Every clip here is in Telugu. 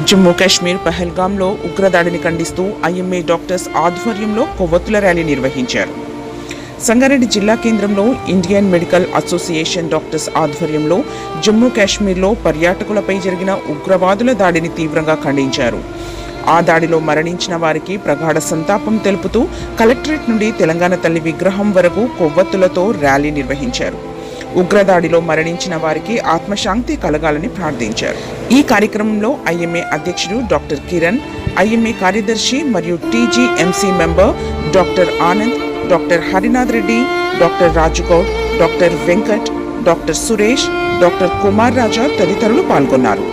జమ్మూ కాశ్మీర్ పహల్గాంలో ఉగ్రదాడిని ఖండిస్తూ ఐఎంఏ డాక్టర్స్ ఆధ్వర్యంలో కొవ్వొత్తుల ర్యాలీ నిర్వహించారు. సంగారెడ్డి జిల్లా కేంద్రంలో ఇండియన్ మెడికల్ అసోసియేషన్ డాక్టర్స్ ఆధ్వర్యంలో జమ్మూ కాశ్మీర్లో పర్యాటకులపై జరిగిన ఉగ్రవాదుల దాడిని తీవ్రంగా ఖండించారు. ఆ దాడిలో మరణించిన వారికి ప్రగాఢ సంతాపం తెలుపుతూ కలెక్టరేట్ నుండి తెలంగాణ తల్లి విగ్రహం వరకు కొవ్వొత్తులతో ర్యాలీ నిర్వహించారు. ఉగ్రదాడిలో మరణించిన వారికి ఆత్మశాంతి కలగాలని ప్రార్థించారు. ఈ కార్యక్రమంలో ఐఎంఏ అధ్యక్షుడు డాక్టర్ కిరణ్, ఐఎంఏ కార్యదర్శి మరియు TGMC member doctor Anand, doctor Harinath Reddy, doctor Raju Goud, doctor Venkat, doctor Suresh, doctor Kumar Raja తదితరులు పాల్గొన్నారు.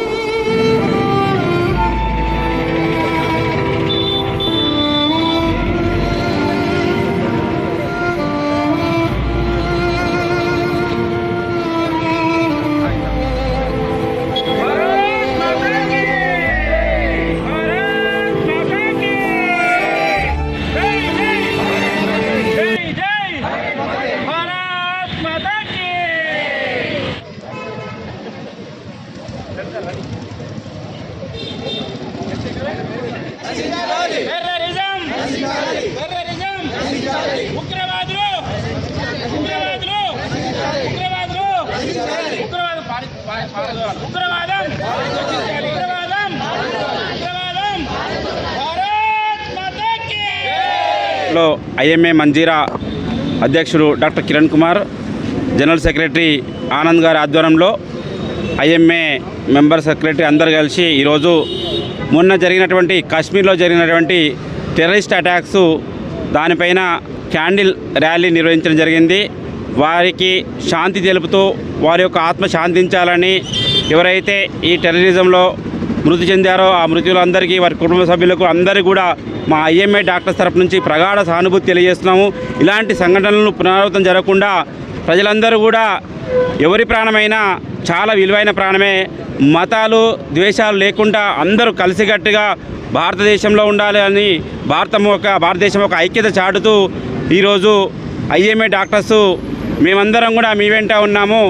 ఐఎంఏ మంజీరా అధ్యక్షుడు doctor Kiran Kumar, general secretary Anand గారి ఆధ్వర్యంలో ఐఎంఏ మెంబర్ సెక్రటరీ అందరు కలిసి ఈరోజు మొన్న జరిగినటువంటి కాశ్మీర్లో జరిగినటువంటి టెర్రరిస్ట్ అటాక్స్ దానిపైన క్యాండిల్ ర్యాలీ నిర్వహించడం జరిగింది. వారికి శాంతి తెలుపుతూ వారి యొక్క ఆత్మ శాంతించాలని, ఎవరైతే ఈ టెర్రరిజంలో మృతి చెందారో ఆ మృతులందరికీ, వారి కుటుంబ సభ్యులకు అందరికీ కూడా మా ఐఎంఏ డాక్టర్స్ తరపు నుంచి ప్రగాఢ సానుభూతి తెలియజేస్తున్నాము. ఇలాంటి సంఘటనలను పునరావృతం జరగకుండా ప్రజలందరూ కూడా, ఎవరి ప్రాణమైనా చాలా విలువైన ప్రాణమే, మతాలు ద్వేషాలు లేకుండా అందరూ కలిసికట్టుగా భారతదేశంలో ఉండాలి అని భారతదేశం ఒక ఐక్యత చాటుతూ ఈరోజు ఐఎంఏ డాక్టర్స్ మేమందరం కూడా మీ వెంట ఉన్నాము.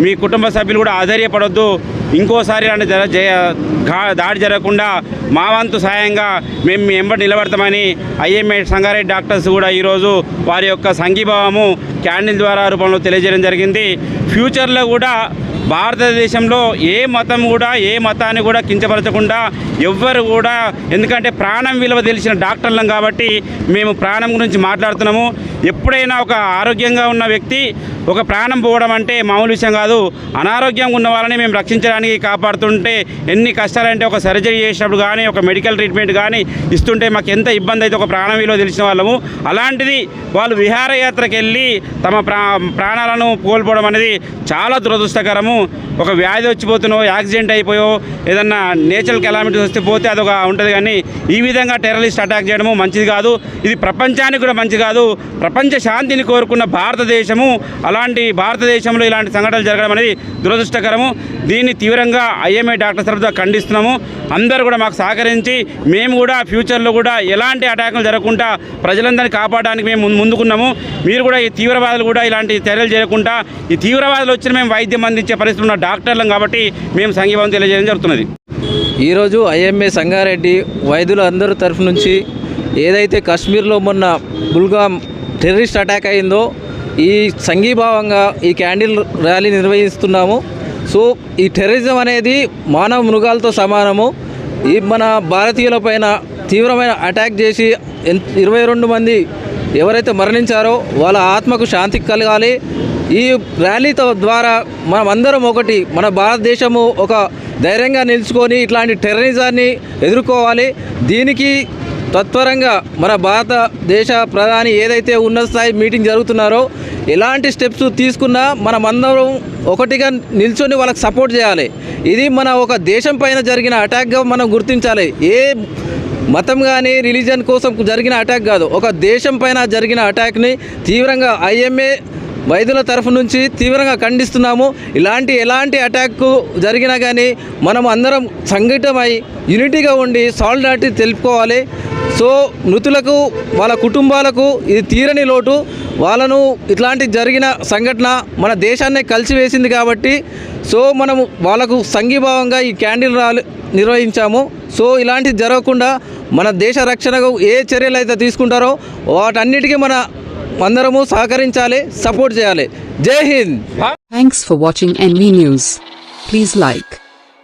మీ కుటుంబ సభ్యులు కూడా ఆధైర్యపడొద్దు, ఇంకోసారి ఇలాంటి దాడి జరగకుండా మా వంతు సాయంగా మేము మీ వెంబడి నిలబడతామని ఐఎంఏ సంగారెడ్డి డాక్టర్స్ కూడా ఈరోజు వారి యొక్క సంఘీభావము క్యాండిల్ ద్వారా రూపంలో తెలియజేయడం జరిగింది. ఫ్యూచర్లో కూడా భారతదేశంలో ఏ మతం కూడా ఏ మతాన్ని కూడా కించపరచకుండా ఎవ్వరు కూడా, ఎందుకంటే ప్రాణం విలువ తెలిసిన డాక్టర్లం కాబట్టి మేము ప్రాణం గురించి మాట్లాడుతున్నాము. ఎప్పుడైనా ఒక ఆరోగ్యంగా ఉన్న వ్యక్తి ఒక ప్రాణం పోవడం అంటే మామూలు విషయం కాదు. అనారోగ్యంగా ఉన్న వాళ్ళని మేము రక్షించడానికి కాపాడుతుంటే ఎన్ని కష్టాలంటే, ఒక సర్జరీ చేసినప్పుడు కానీ ఒక మెడికల్ ట్రీట్మెంట్ కానీ ఇస్తుంటే మాకు ఎంత ఇబ్బంది అయితే ఒక ప్రాణం విలువ తెలిసిన వాళ్ళము. అలాంటిది వాళ్ళు విహారయాత్రకు వెళ్ళి తమ ప్రాణాలను కోల్పోవడం అనేది చాలా దురదృష్టకరము. ఒక వ్యాధి వచ్చిపోతున్నో, యాక్సిడెంట్ అయిపోయో, ఏదన్నా నేచురల్ కెలామిటీస్ వస్తే పోతే అదొక ఉంటుంది, కానీ ఈ విధంగా టెర్రరిస్ట్ అటాక్ చేయడము మంచిది కాదు. ఇది ప్రపంచానికి కూడా మంచిది కాదు. ప్రపంచ శాంతిని కోరుకున్న భారతదేశము, అలాంటి భారతదేశంలో ఇలాంటి సంఘటనలు జరగడం అనేది దురదృష్టకరము. దీన్ని తీవ్రంగా ఐఎంఏ డాక్టర్స్ తరఫున ఖండిస్తున్నాము. అందరూ కూడా మాకు సహకరించి మేము కూడా ఫ్యూచర్లో కూడా ఎలాంటి అటాకులు జరగకుండా ప్రజలందరినీ కాపాడడానికి మేము ముందుకున్నాము. మీరు కూడా ఈ తీవ్రవాదులు కూడా ఇలాంటి చర్యలు చేయకుండా, ఈ తీవ్రవాదులు వచ్చిన మేము వైద్యం అందించే పరిస్థితి ఉన్న డాక్టర్లం కాబట్టి మేము సంఘీభావం తెలియజేయడం జరుగుతున్నది. ఈరోజు ఐఎంఏ సంగారెడ్డి వైద్యుల అందరి తరఫు నుంచి ఏదైతే కాశ్మీర్లో మొన్న బుల్గాం టెర్రరిస్ట్ అటాక్ అయిందో ఈ సంఘీభావంగా ఈ క్యాండిల్ ర్యాలీ నిర్వహిస్తున్నాము. సో ఈ టెర్రరిజం అనేది మానవ మృగాలతో సమానము. ఈ మన భారతీయులపైన తీవ్రమైన అటాక్ చేసి 22 మంది ఎవరైతే మరణించారో వాళ్ళ ఆత్మకు శాంతి కలగాలి. ఈ ర్యాలీతో ద్వారా మనమందరం ఒకటి, మన భారతదేశము ఒక ధైర్యంగా నిలుచుకొని ఇట్లాంటి టెర్రరిజాన్ని ఎదుర్కోవాలి. దీనికి తత్వరంగా మన భారతదేశ ప్రధాని ఏదైతే ఉన్నత స్థాయి మీటింగ్ జరుగుతున్నారో ఎలాంటి స్టెప్స్ తీసుకున్నా మనమందరం ఒకటిగా నిల్చొని వాళ్ళకి సపోర్ట్ చేయాలి. ఇది మన ఒక దేశం పైన జరిగిన అటాక్గా మనం గుర్తించాలి. ఏ మతం కానీ రిలీజన్ కోసం జరిగిన అటాక్ కాదు, ఒక దేశం పైన జరిగిన అటాక్ని తీవ్రంగా ఐఎంఏ వైద్యుల తరఫు నుంచి తీవ్రంగా ఖండిస్తున్నాము. ఎలాంటి అటాక్ జరిగినా కానీ మనం అందరం సంఘటితమై యూనిటీగా ఉండి సాలిడారిటీ తెలుపుకోవాలి. సో మృతులకు వాళ్ళ కుటుంబాలకు ఇది తీరని లోటు. వాళ్ళను ఇట్లాంటి జరిగిన సంఘటన మన దేశాన్నే కలిసివేసింది కాబట్టి సో మనము వాళ్ళకు సంఘీభావంగా ఈ క్యాండిల్ ర్యాలీ నిర్వహించాము. సో ఇలాంటివి జరగకుండా మన దేశ రక్షణకు ఏ చర్యలు అయితే తీసుకుంటారో వాటన్నిటికీ అందరము సహకరించాలి, సపోర్ట్ చేయాలి. జై Hind. Thanks for watching NV News. Please like,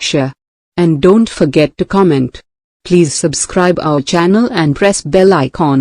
share, and don't forget to comment. Please subscribe our channel and press bell icon.